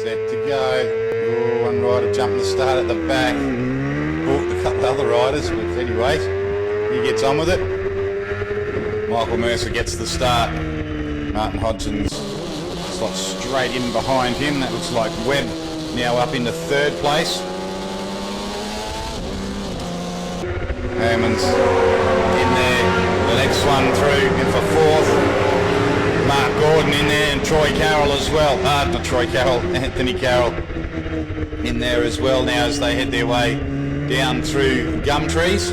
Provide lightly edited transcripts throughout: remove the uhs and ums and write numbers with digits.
set to go. Oh, one rider jumping the start at the back. Balked a couple of other riders, but anyway, he gets on with it. Michael Mercer gets the start. Martin Hodgson's slots straight in behind him. That looks like Webb now up into third place. Herman's in there. The next one through in for fourth. Mark Gordon in there and Troy Carroll as well. Not Troy Carroll, Anthony Carroll in there as well now as they head their way down through Gumtrees.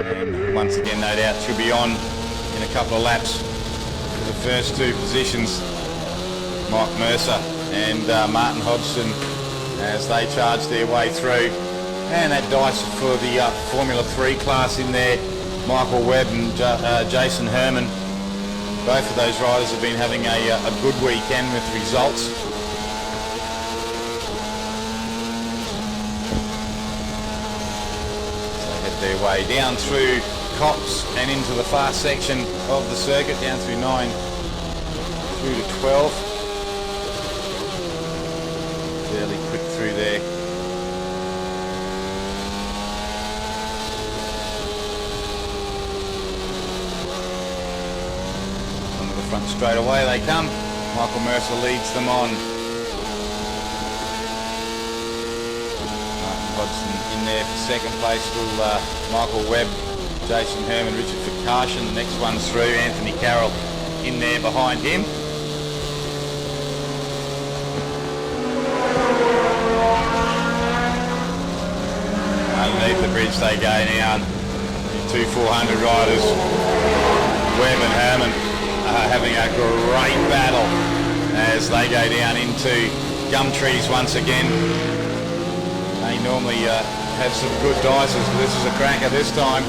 And once again, no doubt, she'll be on in a couple of laps for the first two positions. Mike Mercer and Martin Hodgson as they charge their way through. And that dice for the Formula 3 class in there. Michael Webb and Jason Herman. Both of those riders have been having a good weekend with results. So they head their way down through Cops and into the far section of the circuit, down through 9 through to 12. Fairly quick through there. Front straight away they come. Michael Mercer leads them on. Martin Hodgson in there for second place. Still Michael Webb, Jason Herman, Richard Farkarshan. The next one's through. Anthony Carroll in there behind him. Underneath the bridge they go now. Two 400 riders. Webb and Herman having a great battle as they go down into Gumtrees once again. They normally have some good dices, but this is a cracker this time.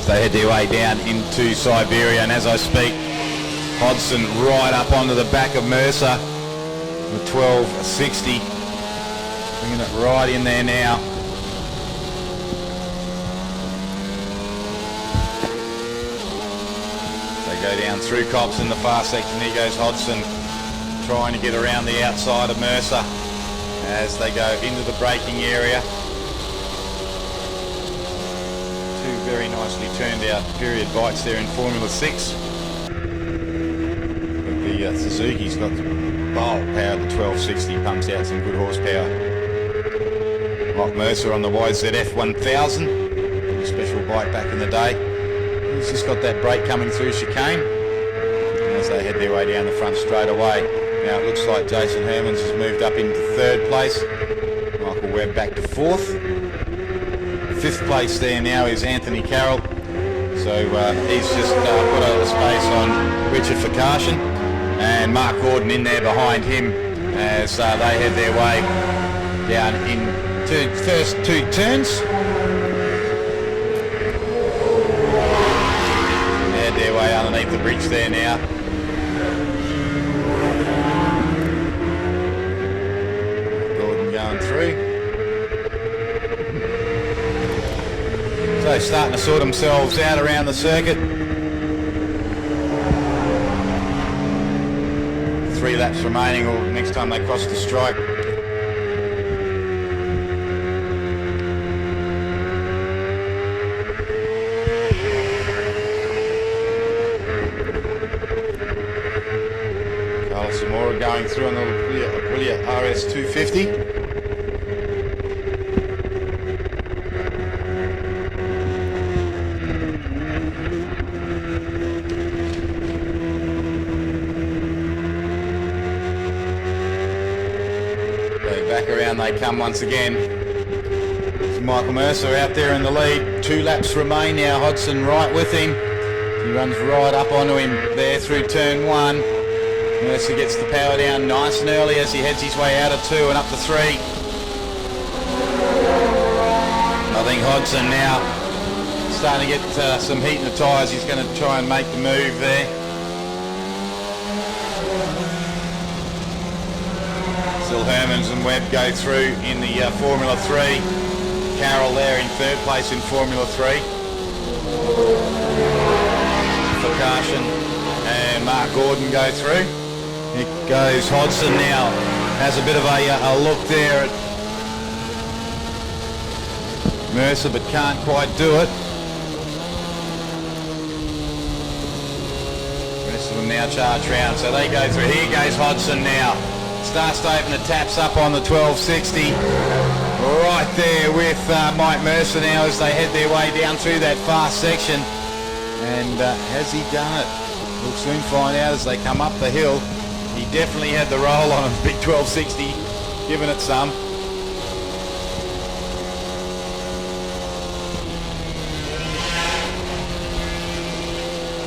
So they head their way down into Siberia, and as I speak, Hodgson right up onto the back of Mercer with 12.60, bringing it right in there now. Go down through Cops in the far section. Here goes Hodgson trying to get around the outside of Mercer as they go into the braking area. Two very nicely turned out period bikes there in Formula 6. But the Suzuki's got bulk power. The 1260 pumps out some good horsepower. Mike Mercer on the YZF 1000, a special bike back in the day. He's just got that brake coming through chicane as they head their way down the front straight away. Now it looks like Jason Hermans has moved up into third place. Michael Webb back to fourth. Fifth place there now is Anthony Carroll. So he's just put a space on Richard Farkarshan, and Mark Gordon in there behind him as they head their way down into first two turns. Their way underneath the bridge there now. Gordon going through. So starting to sort themselves out around the circuit. 3 laps remaining, or next time they cross the stripe. Going through on the Aprilia RS 250. So back around they come once again. So Michael Mercer out there in the lead. 2 laps remain now. Hodgson right with him. He runs right up onto him there through turn 1. Mercer gets the power down nice and early as he heads his way out of 2 and up to 3. I think Hodgson now starting to get some heat in the tyres. He's going to try and make the move there. Still Hermans and Webb go through in the Formula 3. Carroll there in third place in Formula 3. Farkarshan and Mark Gordon go through. Here goes Hodgson now. Has a bit of a look there at Mercer, but can't quite do it. Rest of them now charge round, so they go through. Here goes Hodgson now. Starts to open the taps up on the 1260. Right there with Mike Mercer now as they head their way down through that fast section. And has he done it? We'll soon find out as they come up the hill. He definitely had the roll on a big 1260, giving it some.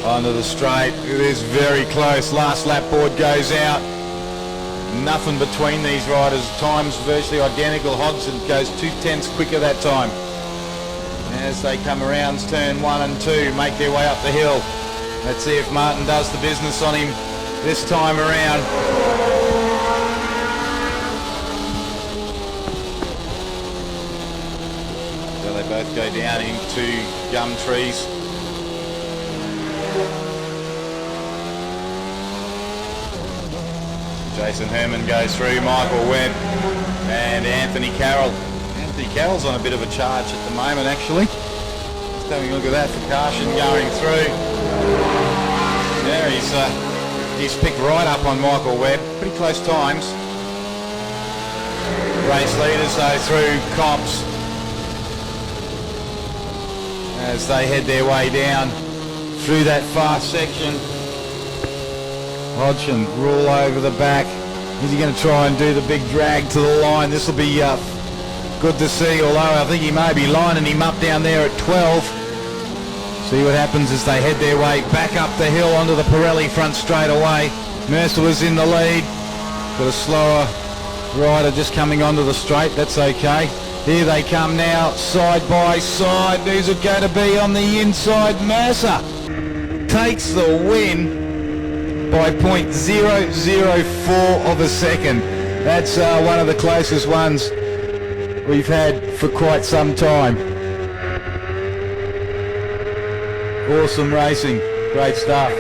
Onto the straight. It is very close. Last lap board goes out. Nothing between these riders. Times virtually identical. Hodgson goes 2/10 quicker that time. As they come around turn 1 and 2, make their way up the hill. Let's see if Martin does the business on him this time around. So they both go down into gum trees. Jason Herman goes through, Michael Webb and Anthony Carroll. Anthony Carroll's on a bit of a charge at the moment actually. Just having a look at that for caution going through. There he's picked right up on Michael Webb. Pretty close times. Race leaders though through Cops as they head their way down through that fast section. Hodgson rule over the back. Is he going to try and do the big drag to the line? This will be good to see, although I think he may be lining him up down there at 12. See what happens as they head their way back up the hill onto the Pirelli front straight away. Mercer was in the lead. Got a slower rider just coming onto the straight. That's okay. Here they come now, side by side. Who's it going to be on the inside? Mercer takes the win by 0.004 of a second. That's one of the closest ones we've had for quite some time. Awesome racing, great stuff.